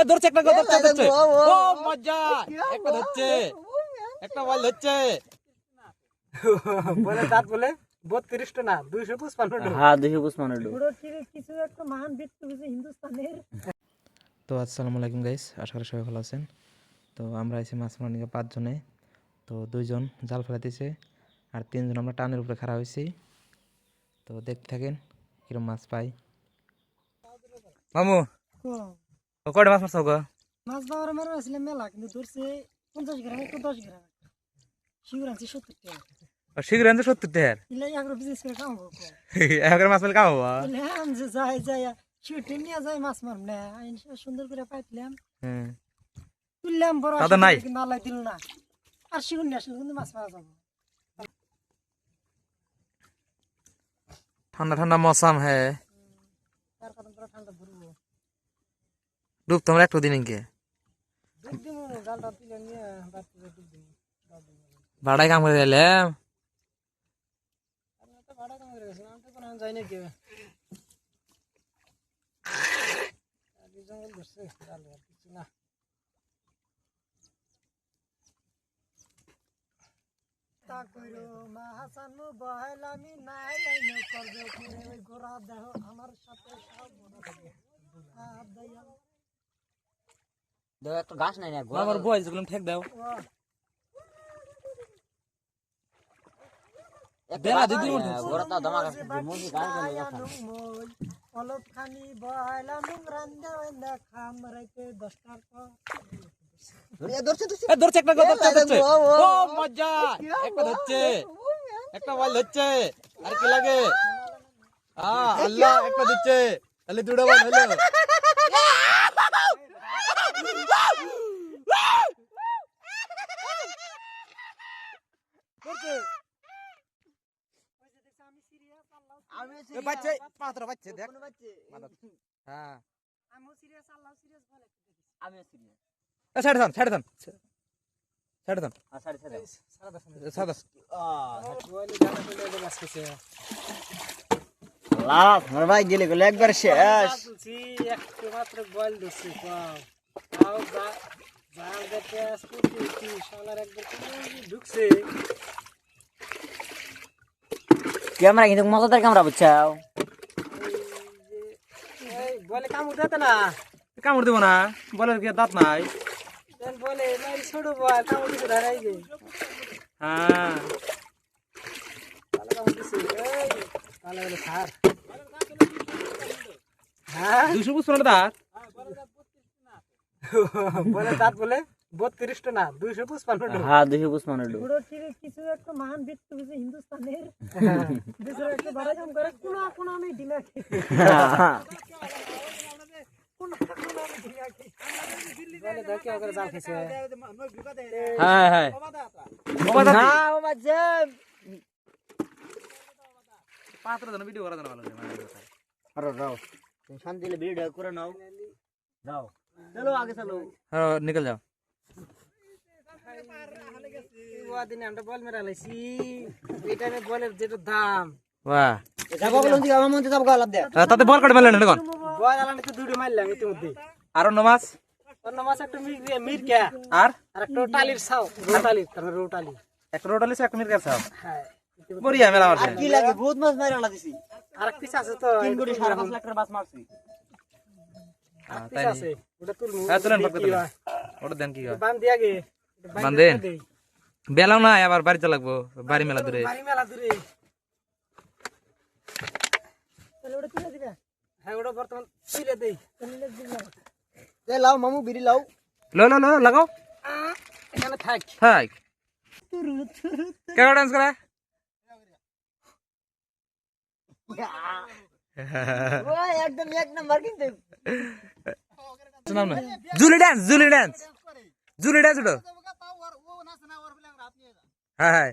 ধরছে একটা কথা ধরছে। ও মজা, একটা ধরছে, একটা বল ধরছে। বলে দাঁত বলে 32 টা না 255। হ্যাঁ 255। কিছু একটা মহান ব্যক্তি হচ্ছে হিন্দুস্তানের। তো আসসালামু আলাইকুম গাইস, আশা করি সবাই ভালো আছেন। তো আমরা আছি মাছ মারার নিয়ে 5 জনে। তো 2 জন জাল ফেলাতেছে আর 3 জন আমরা টানের উপরে খাড়া হয়েছি। তো দেখতে থাকেন কিরকম মাছ পাই। মামু কয়টা মাছ মারছো গো? মাছ বাবার মারা আসলে মেলা, কিন্তু ধরছে 50 গ্রাম একটু 10 গ্রাম। শিগুর আনছি 70 টাকা। শীঘ্র আনছে 70 টাকার। ইলে আগর বিজনেস করে খাবো। এখন মাছ পেলে খাওয়া। ইলে আনছে যাই যাই ছুটি নিয়ে যাই মাছ মার না। সুন্দর করে পাইছিলাম। হ্যাঁ তুললাম বড় দাদা নাই কিন্তু আল্লাহ দিল না। আর শিগুর নিয়ে আসলে কিন্তু মাছ মারা যাবে। ठंडा ठंडा मौसम है। তার কারণ পুরো ঠান্ডা ধরবো। डूब তোমরা একটু দিন কে ডুব দিমু জালটা তুলে নিয়ে বাড়তে ডুব দিমু। ভাড়ায় কাম করে এলাম। আমি তো ভাড়া কাম করে গেছি, আমি তো কোনো যাই না কি। আদি জঙ্গল ধরছে জাল আর কিছু না। তা কইরো মা হাসান বহাইলামি নাই আইনো করবে করে ওই গোরা দেহ আমার সাথে সব মনে থাকে। আব দাইয়া দেখো একটা ঘাস নাই না গো। আমার বয়স গুলো ঠেক দাও। বেলা দিদি গোরাটা দমা ঘাস মুজি গাল গেল কথা। অলপ খানি বহাইলামি রান্দা ওইনা খাম রাইতে 10টার পর। ধরছে একটা কথা ধরছে। ও মজা, একটা ধরছে, একটা বল ধরছে। আর কি লাগে? আল্লাহ একটা দিচ্ছে, তাহলে দুটো বল হলো। বাচ্চা পাত্র বাচ্চা দেখ। হ্যাঁ আমি সিরিয়াস আল্লাহ সিরিয়াস বলে আমি সিরিয়াস। ছাড় দেন ছাড় দেন ছাড় দেন। আর সাড়ে সাড়ে সাদা বলে জানা চলে এলো মাছ খেছে। লাভ আমার ভাই গেলে গেলে একবার শেষ। তুলছি একটু মাত্র বল দিছি কও তাও জাল দেখতে আসতে কি শালার একবার ঢুকছে। ক্যামেরা কিন্তু মজাদার ক্যামেরা বুঝছাও। এই বলে কামড় দিতে না। কামড় দিব না, বলের কি দাঁত নাই। দেন বলে মারি ছোট বল কামড় দিতে ধরাই গে। হ্যাঁ তাহলে কামড় দিছে এই তাহলে বলে স্যার। হ্যাঁ 255 দাঁত। বলে দাঁত বলে 32 টা না 255। হ্যাঁ 255। পুরো কিছু একটা মহান ব্যক্তি হচ্ছে হিন্দুস্তানের। দেশের একটা বড় কাম করে কোন কোন আমি ডিলা খাই। কোন কোন আমি ডিলা খাই। বলে দেখি ওকে জাল খাইছে। হ্যাঁ হ্যাঁ না ও বাজে পাত্র দেন ভিডিও করা দেন ভালো লাগে। আরে রাও তুমি শান্তি দিলে ভিডিও করে নাও যাও চলো আগে চলো। হ্যাঁ নিকল যাও। ওদিন আমরা বল মেরা লাইছি। এই টাইমে বলের যেটা দাম। বাহ যাবো বলুন দিগা আমার মধ্যে যাবো লাভ দে। তাতে বল কাটে মেলেন এখন। বল আলানি তো দুটো মারলাম ইতিমধ্যে। আর অন্য মাছ অন্য মাছ একটা মিরকা আর আর একটা টালির ছাও রোটালির তার রোটালি। একটা রোটালি একটা মিরকার চাও। হ্যাঁ বড়িয়া মেলা মারছে। আর কি লাগে বহুত মাছ মাইরা দিছি। আর এক পিস আছে তো 3 কোটি 5.5 লাখ টাকা মাছ মারছি। এক পিস আছে ওটা তুলমু। হ্যাঁ তুলেন পক্ষ তুলেন। ওটা দেন কি হয় বান দিয়া গে বান্ধেন বেলাও না আবার বাড়িতে লাগবো। বাড়ি মেলা দূরে। বাড়ি মেলা দূরে। তাহলে ওটা তুলে দিবা। হ্যাঁ ওটা বর্তমান তুলে দেই। তুলে দিবা। এ লাও মামু বিড়ি লাও। লো লো লো লাগাও এখানে থাক। থাক। কেমন ডান্স করে? ওই একদম এক নাম্বার কিন্তু। শুনাম না Julie dance Julie dance Julie dance ওটা। হ্যাঁ হ্যাঁ